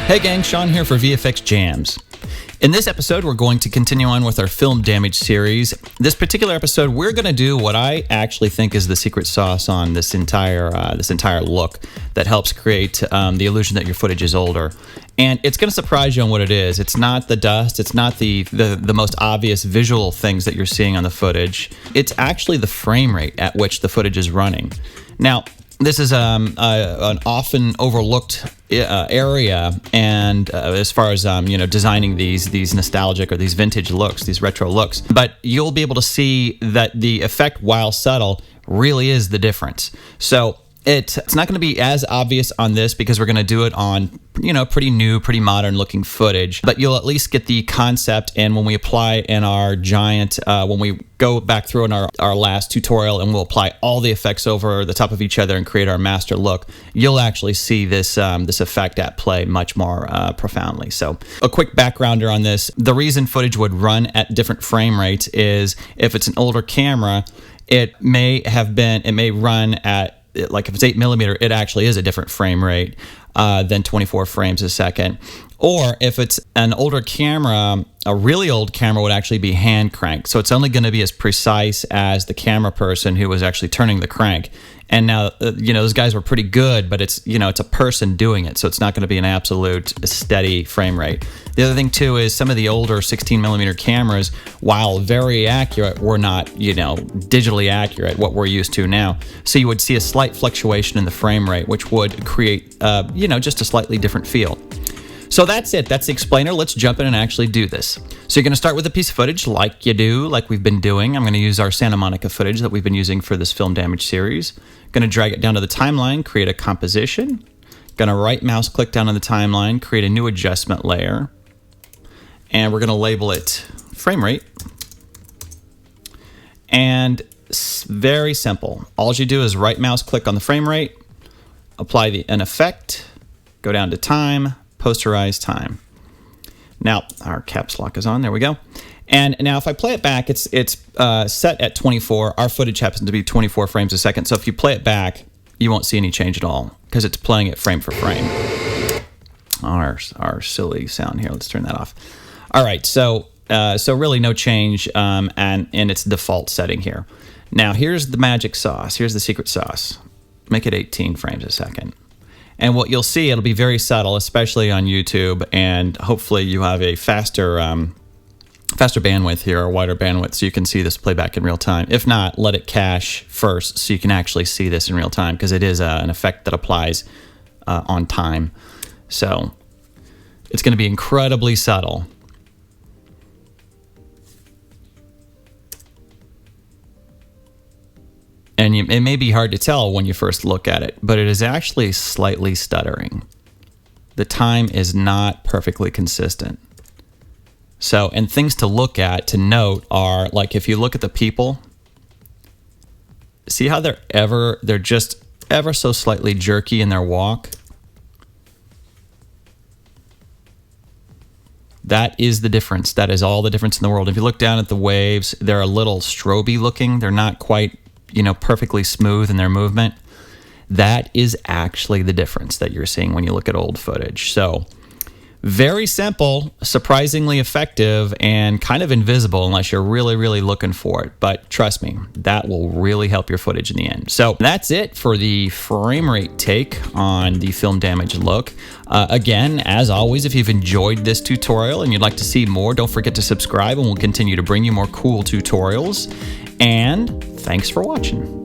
Hey gang, Sean here for VFX Jams. In this episode, we're going to continue on with our film damage series. This particular episode, we're going to do what I actually think is the secret sauce on this entire look that helps create the illusion that your footage is older. And it's going to surprise you on what it is. It's not the dust. It's not the most obvious visual things that you're seeing on the footage. It's actually the frame rate at which the footage is running. Now, this is an often overlooked area, and as far as designing these nostalgic or these vintage looks, these retro looks. But you'll be able to see that the effect, while subtle, really is the difference. So it's not going to be as obvious on this because we're going to do it on pretty new, pretty modern looking footage, but you'll at least get the concept. And when we apply in our giant, when we go back through in our last tutorial and we'll apply all the effects over the top of each other and create our master look, you'll actually see this effect at play much more profoundly. So a quick backgrounder on this: the reason footage would run at different frame rates is if it's an older camera, it may run at, like if it's 8mm, it actually is a different frame rate than 24 frames a second. Or if it's an older camera, a really old camera would actually be hand cranked. So it's only going to be as precise as the camera person who was actually turning the crank. And now, those guys were pretty good, but it's a person doing it. So it's not going to be an absolute steady frame rate. The other thing too is some of the older 16mm cameras, while very accurate, were not, digitally accurate, what we're used to now. So you would see a slight fluctuation in the frame rate, which would create, just a slightly different feel. So that's it. That's the explainer. Let's jump in and actually do this. So you're going to start with a piece of footage like we've been doing. I'm going to use our Santa Monica footage that we've been using for this film damage series. Going to drag it down to the timeline, create a composition. Going to right mouse click down on the timeline, create a new adjustment layer. And we're going to label it frame rate. And it's very simple. All you do is right mouse click on the frame rate, apply an effect, go down to time, posterize time. Now our caps lock is on. There we go. And now if I play it back, it's set at 24. Our footage happens to be 24 frames a second. So if you play it back, you won't see any change at all because it's playing it frame for frame. Our silly sound here. Let's turn that off. All right. So really no change and in its default setting here. Now here's the magic sauce. Here's the secret sauce. Make it 18 frames a second. And what you'll see, it'll be very subtle, especially on YouTube, and hopefully you have a faster bandwidth here, or wider bandwidth, so you can see this playback in real time. If not, let it cache first so you can actually see this in real time, because it is an effect that applies on time. So it's going to be incredibly subtle. And it may be hard to tell when you first look at it, but it is actually slightly stuttering. The time is not perfectly consistent. So, and things to look at, to note, are like if you look at the people, see how they're just ever so slightly jerky in their walk? That is the difference. That is all the difference in the world. If you look down at the waves, they're a little stroby looking. They're not quite perfectly smooth in their movement. That is actually the difference that you're seeing when you look at old footage. So very simple, surprisingly effective, and kind of invisible unless you're really, really looking for it. But trust me, that will really help your footage in the end. So that's it for the frame rate take on the film damage look. Again, as always, if you've enjoyed this tutorial and you'd like to see more, don't forget to subscribe and we'll continue to bring you more cool tutorials. And thanks for watching.